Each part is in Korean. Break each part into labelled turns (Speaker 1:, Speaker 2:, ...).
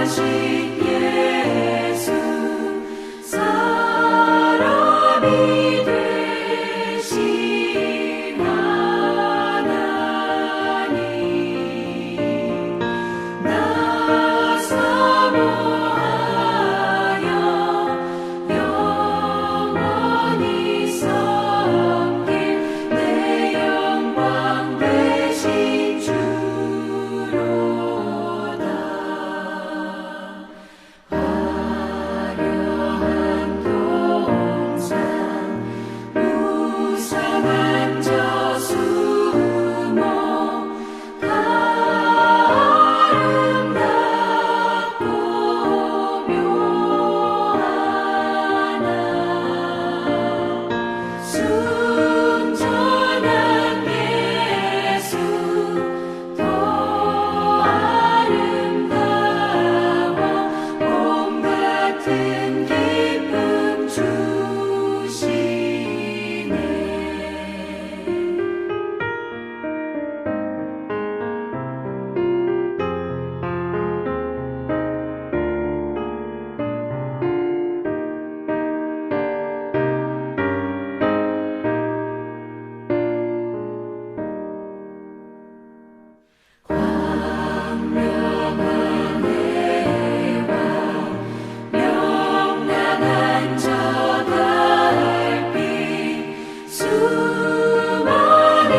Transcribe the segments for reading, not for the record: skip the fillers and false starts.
Speaker 1: 예수 사람이 되신 하나님 나 사모하여 영원히 섬길 내 영광 되신 주로다. 화려한 동산 무성한 저수목 다 아름답고 묘하나 순전한 예수 더 아름다워 몸 같은 기쁨 주시네. 광명한 해와 명랑한 저 달빛 수많은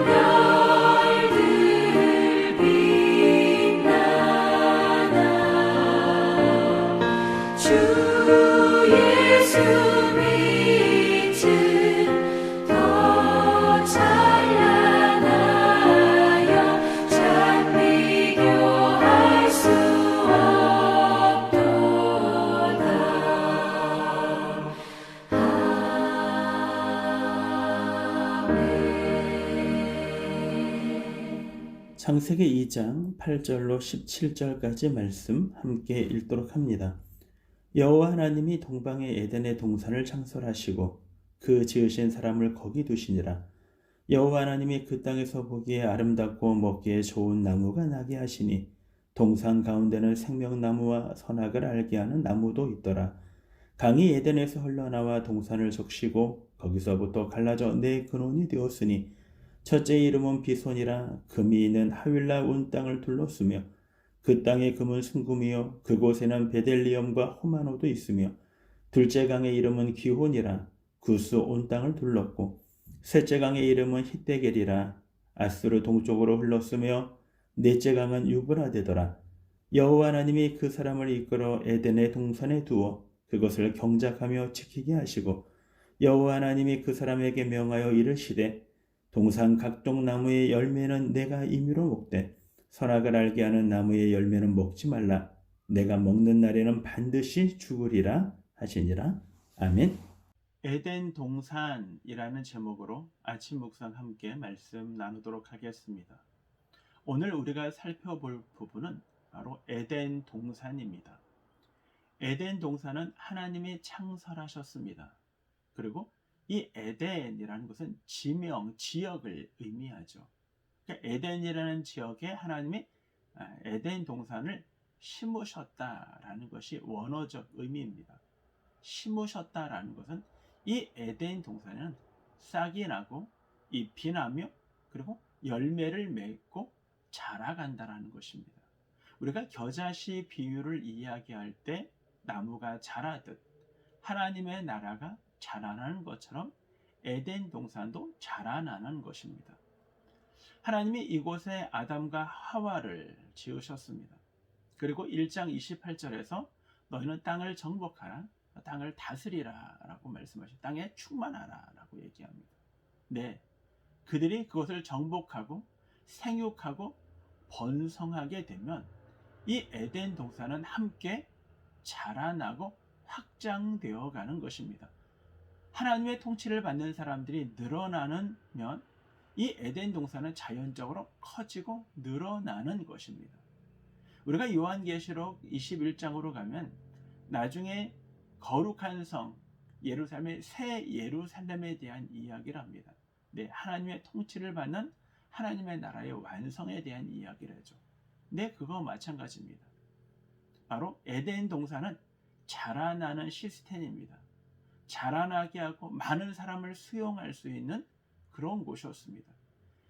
Speaker 1: 별들 빛나나 주 예수 빛은 더 찬란하여 참 비교할 수 없도다. 아멘.
Speaker 2: 창세기 2장 8절로 17절까지 말씀 함께 읽도록 합니다. 여호와 하나님이 동방의 에덴의 동산을 창설하시고 그 지으신 사람을 거기 두시니라. 여호와 하나님이 그 땅에서 보기에 아름답고 먹기에 좋은 나무가 나게 하시니 동산 가운데는 생명나무와 선악을 알게 하는 나무도 있더라. 강이 에덴에서 흘러나와 동산을 적시고 거기서부터 갈라져 네 근원이 되었으니 첫째 이름은 비손이라. 금이 있는 하윌라 온 땅을 둘렀으며 그 땅의 금은 순금이요 그곳에는 베델리엄과 호마노도 있으며 둘째 강의 이름은 기혼이라. 구스 온 땅을 둘렀고 셋째 강의 이름은 히데겔이라. 아스르 동쪽으로 흘렀으며 넷째 강은 유브라데더라. 여호와 하나님이 그 사람을 이끌어 에덴의 동산에 두어 그것을 경작하며 지키게 하시고 여호와 하나님이 그 사람에게 명하여 이르시되 동산 각종 나무의 열매는 내가 임의로 먹되 선악을 알게 하는 나무의 열매는 먹지 말라. 내가 먹는 날에는 반드시 죽으리라 하시니라. 아멘. 에덴 동산이라는 제목으로 아침 묵상 함께 말씀 나누도록 하겠습니다. 오늘 우리가 살펴볼 부분은 바로 에덴 동산입니다. 에덴 동산은 하나님이 창설하셨습니다. 그리고 이 에덴이라는 것은 지명, 지역을 의미하죠. 그러니까 에덴이라는 지역에 하나님이 에덴 동산을 심으셨다라는 것이 원어적 의미입니다. 심으셨다라는 것은 이 에덴 동산은 싹이 나고 잎이 나며 그리고 열매를 맺고 자라간다라는 것입니다. 우리가 겨자씨 비유를 이야기할 때 나무가 자라듯 하나님의 나라가 자라나는 것처럼 에덴 동산도 자라나는 것입니다. 하나님이 이곳에 아담과 하와를 지으셨습니다. 그리고 1장 28절에서 너희는 땅을 정복하라, 땅을 다스리라 라고 말씀하시고 땅에 충만하라 라고 얘기합니다. 네, 그들이 그것을 정복하고 생육하고 번성하게 되면 이 에덴 동산은 함께 자라나고 확장되어 가는 것입니다. 하나님의 통치를 받는 사람들이 늘어나면 이 에덴 동산은 자연적으로 커지고 늘어나는 것입니다. 우리가 요한계시록 21장으로 가면 나중에 거룩한 성 예루살렘의 새 예루살렘에 대한 이야기를 합니다. 네, 하나님의 통치를 받는 하나님의 나라의 완성에 대한 이야기를 하죠. 네, 그거 마찬가지입니다. 바로 에덴 동산은 자라나는 시스템입니다. 자라나게 하고 많은 사람을 수용할 수 있는 그런 곳이었습니다.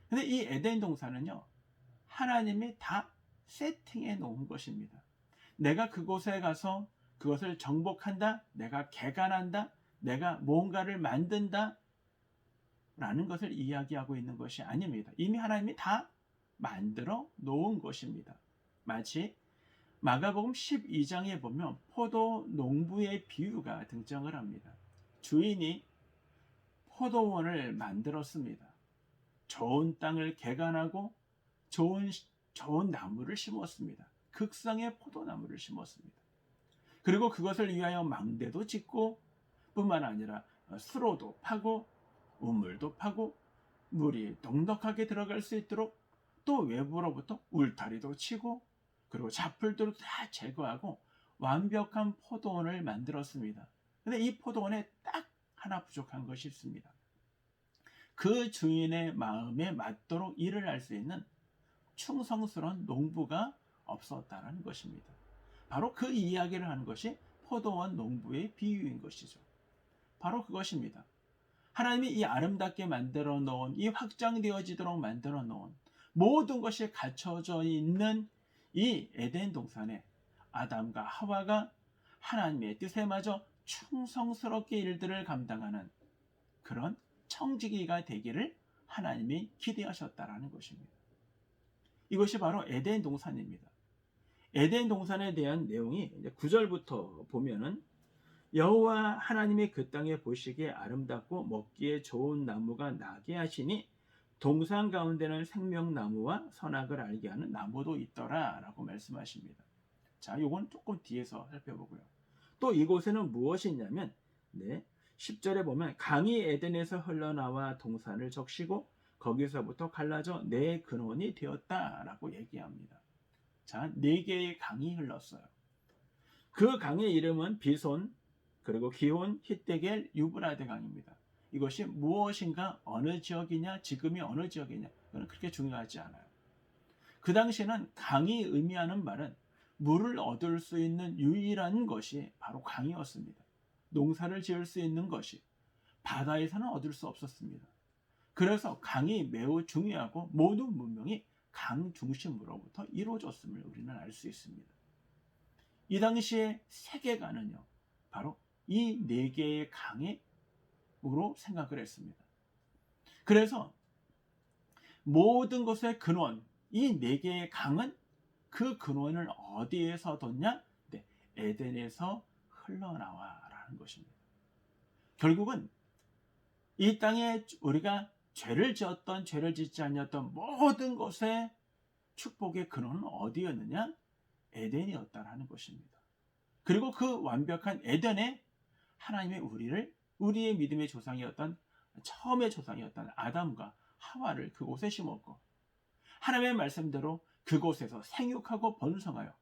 Speaker 2: 근데 이 에덴 동산은요, 하나님이 다 세팅해 놓은 것입니다. 내가 그곳에 가서 그것을 정복한다, 내가 개간한다, 내가 뭔가를 만든다 라는 것을 이야기하고 있는 것이 아닙니다. 이미 하나님이 다 만들어 놓은 것입니다. 마치 마가복음 12장에 보면 포도 농부의 비유가 등장을 합니다. 주인이 포도원을 만들었습니다. 좋은 땅을 개간하고 좋은 나무를 심었습니다. 극성의 포도나무를 심었습니다. 그리고 그것을 위하여 망대도 짓고 뿐만 아니라 수로도 파고 우물도 파고 물이 넉넉하게 들어갈 수 있도록 또 외부로부터 울타리도 치고 그리고 잡풀들도 다 제거하고 완벽한 포도원을 만들었습니다. 근데 이 포도원에 딱 하나 부족한 것이 있습니다. 그 주인의 마음에 맞도록 일을 할 수 있는 충성스러운 농부가 없었다는 것입니다. 바로 그 이야기를 하는 것이 포도원 농부의 비유인 것이죠. 바로 그것입니다. 하나님이 이 아름답게 만들어 놓은, 이 확장되어지도록 만들어 놓은 모든 것이 갖춰져 있는 이 에덴 동산에 아담과 하와가 하나님의 뜻에 맞아 충성스럽게 일들을 감당하는 그런 청지기가 되기를 하나님이 기대하셨다라는 것입니다. 이것이 바로 에덴 동산입니다. 에덴 동산에 대한 내용이 9절부터 보면은 여호와 하나님이 그 땅에 보시기에 아름답고 먹기에 좋은 나무가 나게 하시니 동산 가운데는 생명나무와 선악을 알게 하는 나무도 있더라 라고 말씀하십니다. 자, 요건 조금 뒤에서 살펴보고요. 또 이곳에는 무엇이 있냐면 10절에 보면 강이 에덴에서 흘러나와 동산을 적시고 거기서부터 갈라져 네 근원이 되었다라고 얘기합니다. 자, 4개의 강이 흘렀어요. 그 강의 이름은 비손, 그리고 기혼, 히데겔, 유브라데 강입니다. 이것이 무엇인가, 어느 지역이냐, 지금이 어느 지역이냐, 그건 그렇게 중요하지 않아요. 그 당시에는 강이 의미하는 말은 물을 얻을 수 있는 유일한 것이 바로 강이었습니다. 농사를 지을 수 있는 것이 바다에서는 얻을 수 없었습니다. 그래서 강이 매우 중요하고 모든 문명이 강 중심으로부터 이루어졌음을 우리는 알 수 있습니다. 이 당시의 세계관은요, 바로 이 4개의 강으로 생각을 했습니다. 그래서 모든 것의 근원, 이 4개의 강은 그 근원을 어디에서 뒀냐? 에덴에서 흘러나와라는 것입니다. 결국은 이 땅에 우리가 죄를 지었던, 죄를 짓지 않았던 모든 것의 축복의 근원은 어디였느냐? 에덴이었다라는 것입니다. 그리고 그 완벽한 에덴에 하나님의 우리의 믿음의 조상이었던, 처음의 조상이었던 아담과 하와를 그곳에 심었고, 하나님의 말씀대로 그곳에서 생육하고 번성하여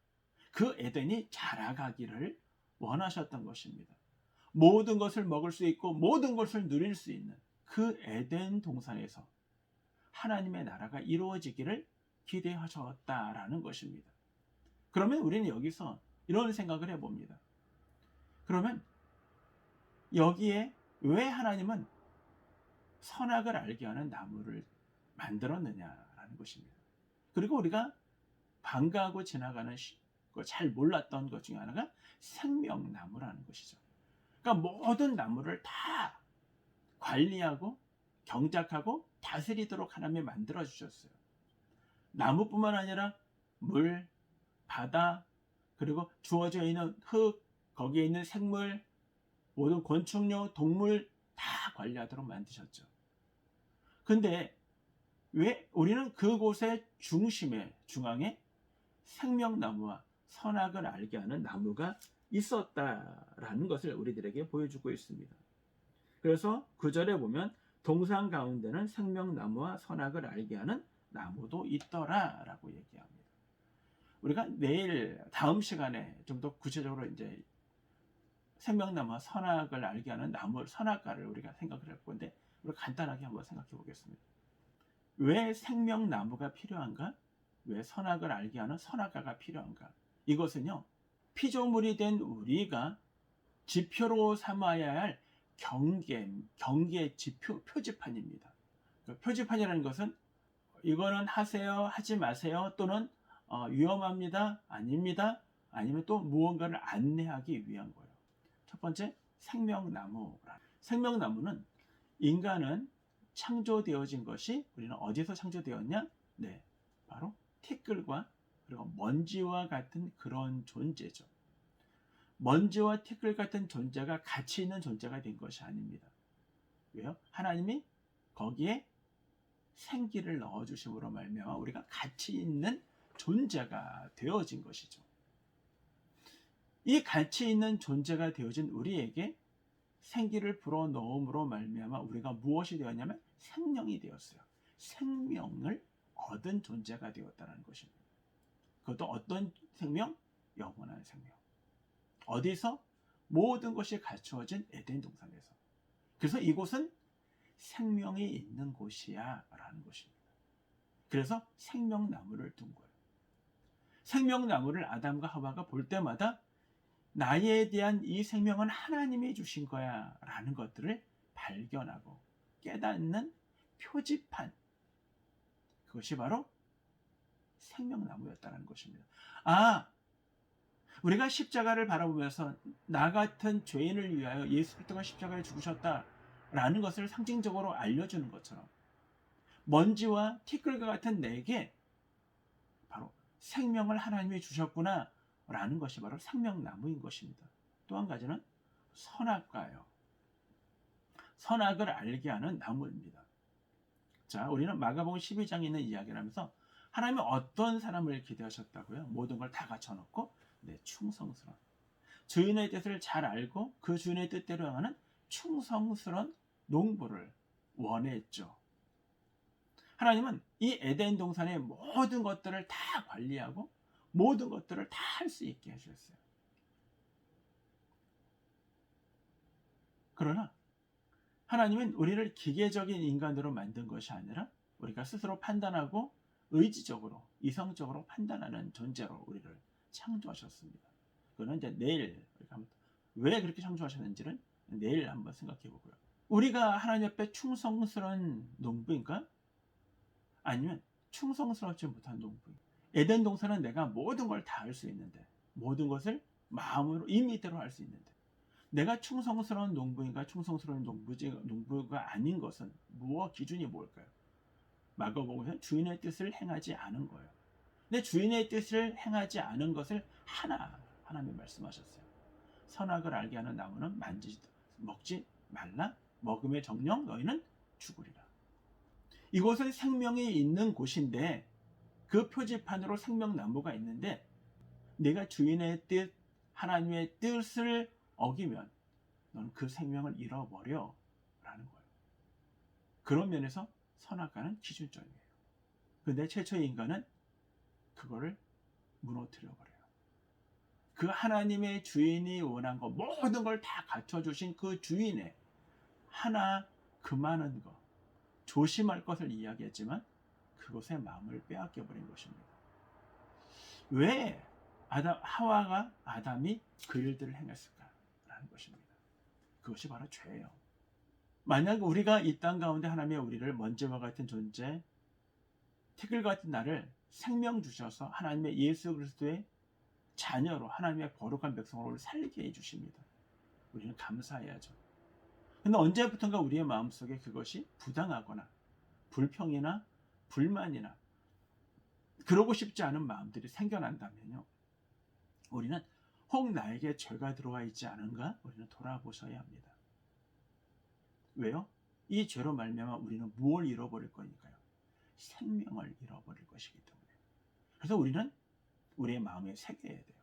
Speaker 2: 그 에덴이 자라가기를 원하셨던 것입니다. 모든 것을 먹을 수 있고 모든 것을 누릴 수 있는 그 에덴 동산에서 하나님의 나라가 이루어지기를 기대하셨다라는 것입니다. 그러면 우리는 여기서 이런 생각을 해봅니다. 그러면 여기에 왜 하나님은 선악을 알게 하는 나무를 만들었느냐라는 것입니다. 그리고 우리가 반가하고 지나가는 잘 몰랐던 것 중에 하나가 생명나무라는 것이죠. 그러니까 모든 나무를 다 관리하고 경작하고 다스리도록 하나님이 만들어 주셨어요. 나무뿐만 아니라 물, 바다, 그리고 주어져 있는 흙, 거기에 있는 생물, 모든 곤충류, 동물 다 관리하도록 만드셨죠. 근데 왜 우리는 그곳의 중앙에 생명나무와 선악을 알게 하는 나무가 있었다라는 것을 우리들에게 보여주고 있습니다. 그래서 9절에 보면 동산 가운데는 생명나무와 선악을 알게 하는 나무도 있더라라고 얘기합니다. 우리가 다음 시간에 좀 더 구체적으로 이제 생명나무와 선악을 알게 하는 나무, 선악과를 우리가 생각을 할 건데, 우리가 간단하게 한번 생각해 보겠습니다. 왜 생명나무가 필요한가? 왜 선악을 알게 하는 선악과가 필요한가? 이것은요, 피조물이 된 우리가 지표로 삼아야 할 경계 지표, 표지판입니다. 그 표지판이라는 것은 이거는 하세요, 하지 마세요, 또는 위험합니다, 아닙니다, 아니면 또 무언가를 안내하기 위한 거예요. 첫 번째, 생명나무라. 생명나무는 인간은 창조되어진 것이 우리는 어디서 창조되었냐? 네, 바로 티끌과 그리고 먼지와 같은 그런 존재죠. 먼지와 티끌 같은 존재가 가치 있는 존재가 된 것이 아닙니다. 왜요? 하나님이 거기에 생기를 넣어주심으로 말미암아 우리가 가치 있는 존재가 되어진 것이죠. 이 가치 있는 존재가 되어진 우리에게 생기를 불어넣음으로 말미암아 우리가 무엇이 되었냐면 생명이 되었어요. 생명을 얻은 존재가 되었다는 것입니다. 그것도 어떤 생명? 영원한 생명. 어디서? 모든 것이 갖추어진 에덴 동산에서. 그래서 이곳은 생명이 있는 곳이야 라는 것입니다. 그래서 생명나무를 둔 거예요. 생명나무를 아담과 하와가 볼 때마다 나에 대한 이 생명은 하나님이 주신 거야 라는 것들을 발견하고 깨닫는 표지판, 그것이 바로 생명나무였다는 것입니다. 우리가 십자가를 바라보면서 나 같은 죄인을 위하여 예수 그리스도가 십자가에 죽으셨다라는 것을 상징적으로 알려주는 것처럼 먼지와 티끌과 같은 내게 바로 생명을 하나님이 주셨구나 라는 것이 바로 생명나무인 것입니다. 또 한 가지는 선악과예요. 선악을 알게 하는 나무입니다. 자, 우리는 마가복음 12장에 있는 이야기를 하면서 하나님이 어떤 사람을 기대하셨다고요? 모든 걸 다 갖춰놓고 충성스러운, 주인의 뜻을 잘 알고 그 주인의 뜻대로 행하는 충성스러운 농부를 원했죠. 하나님은 이 에덴 동산의 모든 것들을 다 관리하고 모든 것들을 다 할 수 있게 해주셨어요. 그러나 하나님은 우리를 기계적인 인간으로 만든 것이 아니라 우리가 스스로 판단하고 의지적으로, 이성적으로 판단하는 존재로 우리를 창조하셨습니다. 그거는 이제 내일 왜 그렇게 창조하셨는지는 내일 한번 생각해 보고요. 우리가 하나님 앞에 충성스러운 농부인가? 아니면 충성스럽지 못한 농부인가? 에덴 동산은 내가 모든 걸 다 할 수 있는데, 모든 것을 마음으로 임의대로 할 수 있는데, 내가 충성스러운 농부인가 충성스러운 농부가 아닌 것은 기준이 뭘까요? 마가복음에서 주인의 뜻을 행하지 않은 거예요. 근데 주인의 뜻을 행하지 않은 것을 하나님 말씀하셨어요. 선악을 알게 하는 나무는 먹지 말라. 먹음의 정령 너희는 죽으리라. 이곳은 생명이 있는 곳인데 그 표지판으로 생명나무가 있는데 내가 주인의 뜻, 하나님의 뜻을 어기면 너는 그 생명을 잃어버려 라는 거예요. 그런 면에서 선악과는 기준점이에요. 근데 최초의 인간은 그거를 무너뜨려 버려요. 그 하나님의 주인이 원한 것, 모든 걸 다 갖춰주신 그 주인의 그 많은 것, 조심할 것을 이야기했지만 그것의 마음을 빼앗겨 버린 것입니다. 왜 하와가 아담이 그 일들을 행했을까라는 것입니다. 그것이 바로 죄예요. 만약 우리가 이 땅 가운데 하나님의 우리를 먼지와 같은 존재, 티끌 같은 나를 생명 주셔서 하나님의 예수 그리스도의 자녀로 하나님의 거룩한 백성으로 살게 해주십니다. 우리는 감사해야죠. 근데 언제부턴가 우리의 마음속에 그것이 부당하거나 불평이나 불만이나 그러고 싶지 않은 마음들이 생겨난다면요, 우리는 혹 나에게 죄가 들어와 있지 않은가 우리는 돌아보셔야 합니다. 왜요? 이 죄로 말미암아 우리는 무엇을 잃어버릴 거니까요? 생명을 잃어버릴 것이기 때문에. 그래서 우리는 우리의 마음에 새겨야 돼요.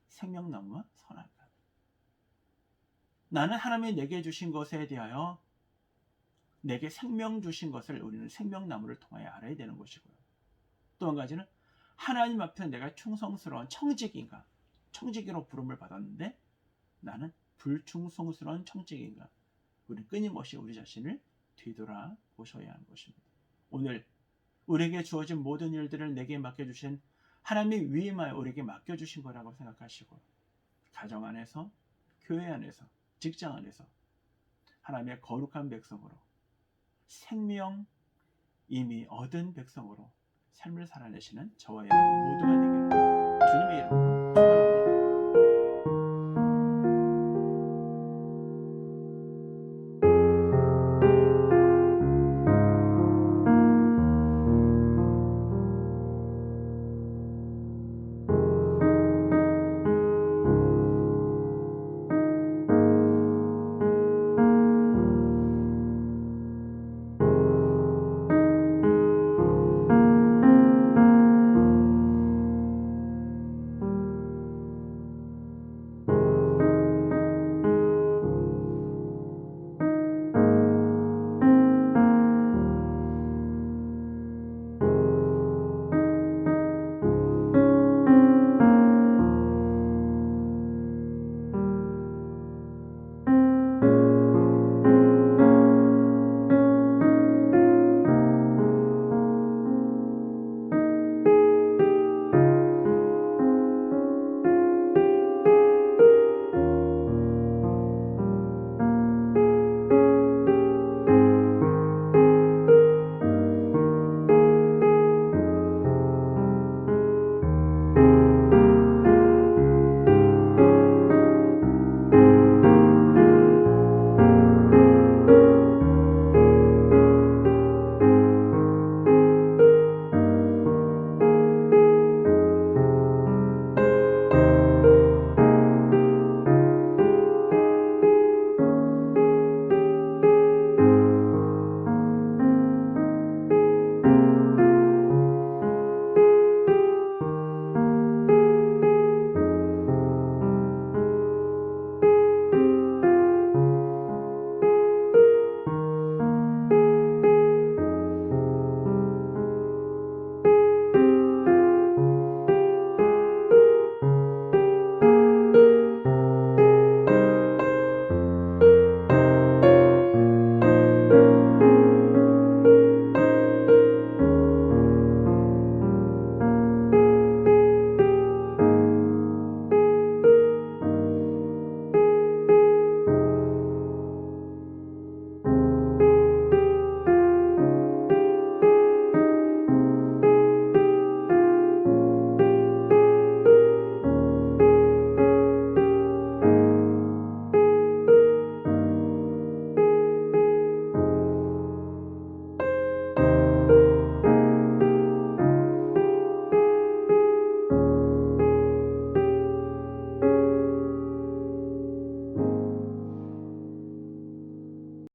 Speaker 2: 생명나무와 선악과. 나는 하나님이 내게 주신 것에 대하여 내게 생명 주신 것을 우리는 생명나무를 통하여 알아야 되는 것이고요. 또 한 가지는 하나님 앞에 내가 충성스러운 청지기인가? 청지기로 부름을 받았는데 나는 불충성스러운 청지기인가? 우리는 끊임없이 우리 자신을 뒤돌아보셔야 하는 것입니다. 오늘 우리에게 주어진 모든 일들을 내게 맡겨주신 하나님의 위임하여 우리에게 맡겨주신 거라고 생각하시고 가정 안에서, 교회 안에서, 직장 안에서 하나님의 거룩한 백성으로, 생명 이미 얻은 백성으로 삶을 살아내시는 저와 여러분 모두가 되기를 주님의 이름으로